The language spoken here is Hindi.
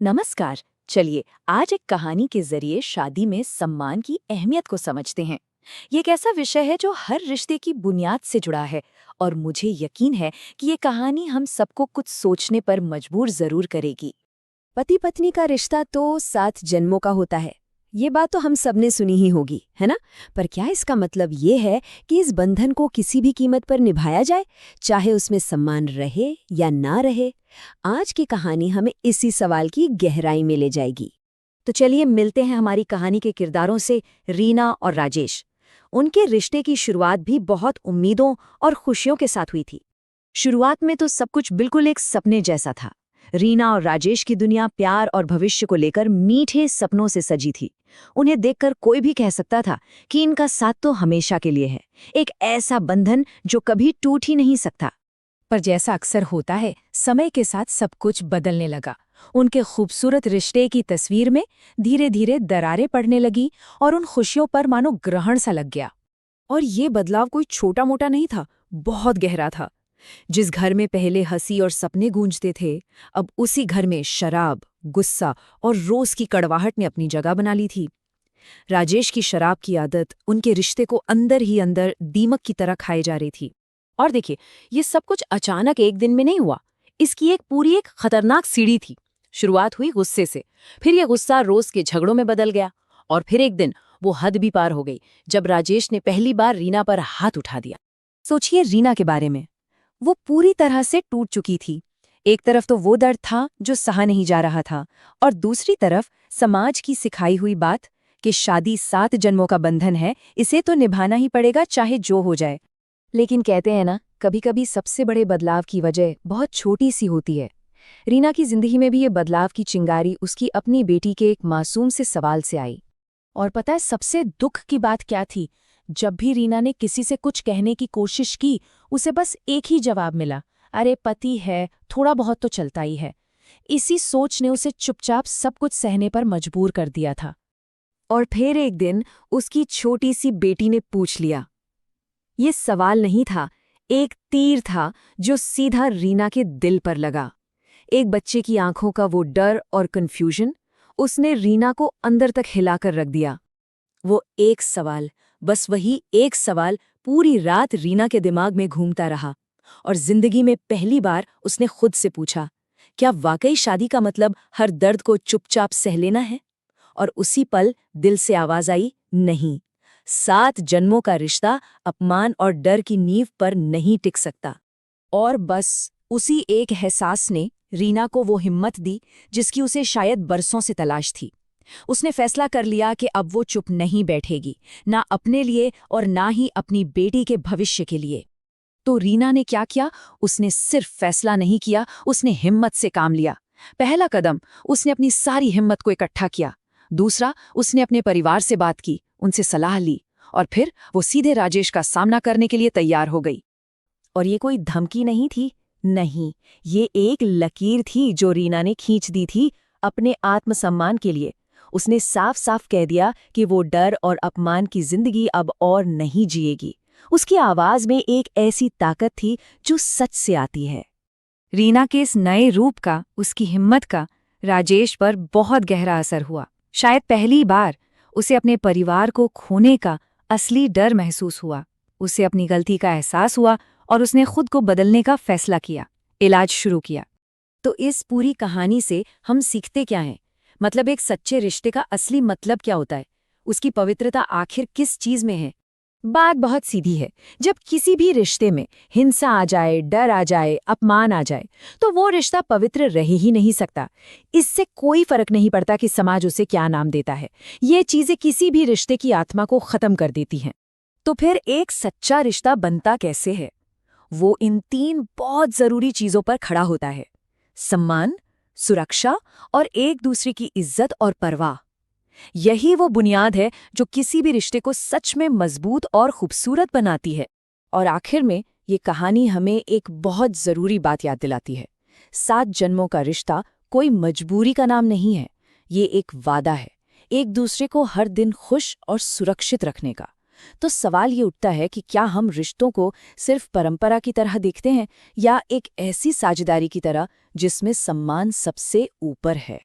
नमस्कार। चलिए आज एक कहानी के जरिए शादी में सम्मान की अहमियत को समझते हैं। ये एक ऐसा विषय है जो हर रिश्ते की बुनियाद से जुड़ा है और मुझे यकीन है कि ये कहानी हम सबको कुछ सोचने पर मजबूर जरूर करेगी। पति पत्नी का रिश्ता तो 7 जन्मों का होता है। ये बात तो हम सबने सुनी ही होगी, है ना? पर क्या इसका मतलब ये है कि इस बंधन को किसी भी कीमत पर निभाया जाए, चाहे उसमें सम्मान रहे या ना रहे? आज की कहानी हमें इसी सवाल की गहराई में ले जाएगी। तो चलिए मिलते हैं हमारी कहानी के किरदारों से, रीना और राजेश। उनके रिश्ते की शुरुआत भी बहुत उम्मीदों और खुशियों के साथ हुई थी। शुरुआत में तो सब कुछ बिल्कुल एक सपने जैसा था। रीना और राजेश की दुनिया प्यार और भविष्य को लेकर मीठे सपनों से सजी थी। उन्हें देखकर कोई भी कह सकता था कि इनका साथ तो हमेशा के लिए है, एक ऐसा बंधन जो कभी टूट ही नहीं सकता। पर जैसा अक्सर होता है, समय के साथ सब कुछ बदलने लगा। उनके खूबसूरत रिश्ते की तस्वीर में धीरे धीरे दरारें पड़ने लगी और उन खुशियों पर मानो ग्रहण सा लग गया। और ये बदलाव कोई छोटा मोटा नहीं था, बहुत गहरा था। जिस घर में पहले हंसी और सपने गूंजते थे, अब उसी घर में शराब, गुस्सा और रोज की कड़वाहट ने अपनी जगह बना ली थी। राजेश की शराब की आदत उनके रिश्ते को अंदर ही अंदर दीमक की तरह खाए जा रही थी। और देखिए, ये सब कुछ अचानक एक दिन में नहीं हुआ। इसकी एक पूरी एक खतरनाक सीढ़ी थी। शुरुआत हुई गुस्से से, फिर ये गुस्सा रोज के झगड़ों में बदल गया, और फिर एक दिन वो हद भी पार हो गई जब राजेश ने पहली बार रीना पर हाथ उठा दिया। सोचिए रीना के बारे में। वो पूरी तरह से टूट चुकी थी। एक तरफ तो वो दर्द था जो सहा नहीं जा रहा था, और दूसरी तरफ समाज की सिखाई हुई बात कि शादी 7 जन्मों का बंधन है, इसे तो निभाना ही पड़ेगा चाहे जो हो जाए। लेकिन कहते हैं ना, कभी कभी सबसे बड़े बदलाव की वजह बहुत छोटी सी होती है। रीना की जिंदगी में भी ये बदलाव की चिंगारी उसकी अपनी बेटी के एक मासूम से सवाल से आई। और पता है सबसे दुख की बात क्या थी? जब भी रीना ने किसी से कुछ कहने की कोशिश की, उसे बस एक ही जवाब मिला, अरे पति है, थोड़ा बहुत तो चलता ही है। इसी सोच ने उसे चुपचाप सब कुछ सहने पर मजबूर कर दिया था। और फिर एक दिन उसकी छोटी सी बेटी ने पूछ लिया। ये सवाल नहीं था, एक तीर था जो सीधा रीना के दिल पर लगा। एक बच्चे की आंखों का वो डर और कन्फ्यूजन, उसने रीना को अंदर तक हिलाकर रख दिया। वो एक सवाल, बस वही एक सवाल पूरी रात रीना के दिमाग में घूमता रहा। और जिंदगी में पहली बार उसने खुद से पूछा, क्या वाकई शादी का मतलब हर दर्द को चुपचाप सह लेना है? और उसी पल दिल से आवाज आई, नहीं, 7 जन्मों का रिश्ता अपमान और डर की नींव पर नहीं टिक सकता। और बस उसी एक एहसास ने रीना को वो हिम्मत दी जिसकी उसे शायद बरसों से तलाश थी। उसने फैसला कर लिया कि अब वो चुप नहीं बैठेगी, ना अपने लिए और ना ही अपनी बेटी के भविष्य के लिए। तो रीना ने क्या किया? उसने सिर्फ फैसला नहीं किया, उसने हिम्मत से काम लिया। पहला कदम, उसने अपनी सारी हिम्मत को इकट्ठा किया। दूसरा, उसने अपने परिवार से बात की, उनसे सलाह ली, और फिर वो सीधे राजेश का सामना करने के लिए तैयार हो गई। और ये कोई धमकी नहीं थी, नहीं, ये एक लकीर थी जो रीना ने खींच दी थी अपने आत्मसम्मान के लिए। उसने साफ साफ कह दिया कि वो डर और अपमान की जिंदगी अब और नहीं जिएगी। उसकी आवाज में एक ऐसी ताकत थी जो सच से आती है। रीना के इस नए रूप का, उसकी हिम्मत का राजेश पर बहुत गहरा असर हुआ। शायद पहली बार उसे अपने परिवार को खोने का असली डर महसूस हुआ। उसे अपनी गलती का एहसास हुआ और उसने खुद को बदलने का फैसला किया, इलाज शुरू किया। तो इस पूरी कहानी से हम सीखते क्या हैं? मतलब एक सच्चे रिश्ते का असली मतलब क्या होता है? उसकी पवित्रता आखिर किस चीज में है? बात बहुत सीधी है। जब किसी भी रिश्ते में हिंसा आ जाए, डर आ जाए, अपमान आ जाए, तो वो रिश्ता पवित्र रह ही नहीं सकता। इससे कोई फर्क नहीं पड़ता कि समाज उसे क्या नाम देता है। ये चीजें किसी भी रिश्ते की आत्मा को खत्म कर देती हैं। तो फिर एक सच्चा रिश्ता बनता कैसे है? वो इन 3 बहुत जरूरी चीजों पर खड़ा होता है: सम्मान, सुरक्षा और एक दूसरे की इज्जत और परवाह। यही वो बुनियाद है जो किसी भी रिश्ते को सच में मजबूत और खूबसूरत बनाती है। और आखिर में ये कहानी हमें एक बहुत जरूरी बात याद दिलाती है। 7 जन्मों का रिश्ता कोई मजबूरी का नाम नहीं है, ये एक वादा है, एक दूसरे को हर दिन खुश और सुरक्षित रखने का। तो सवाल ये उठता है कि क्या हम रिश्तों को सिर्फ परंपरा की तरह देखते हैं, या एक ऐसी साझेदारी की तरह जिसमें सम्मान सबसे ऊपर है।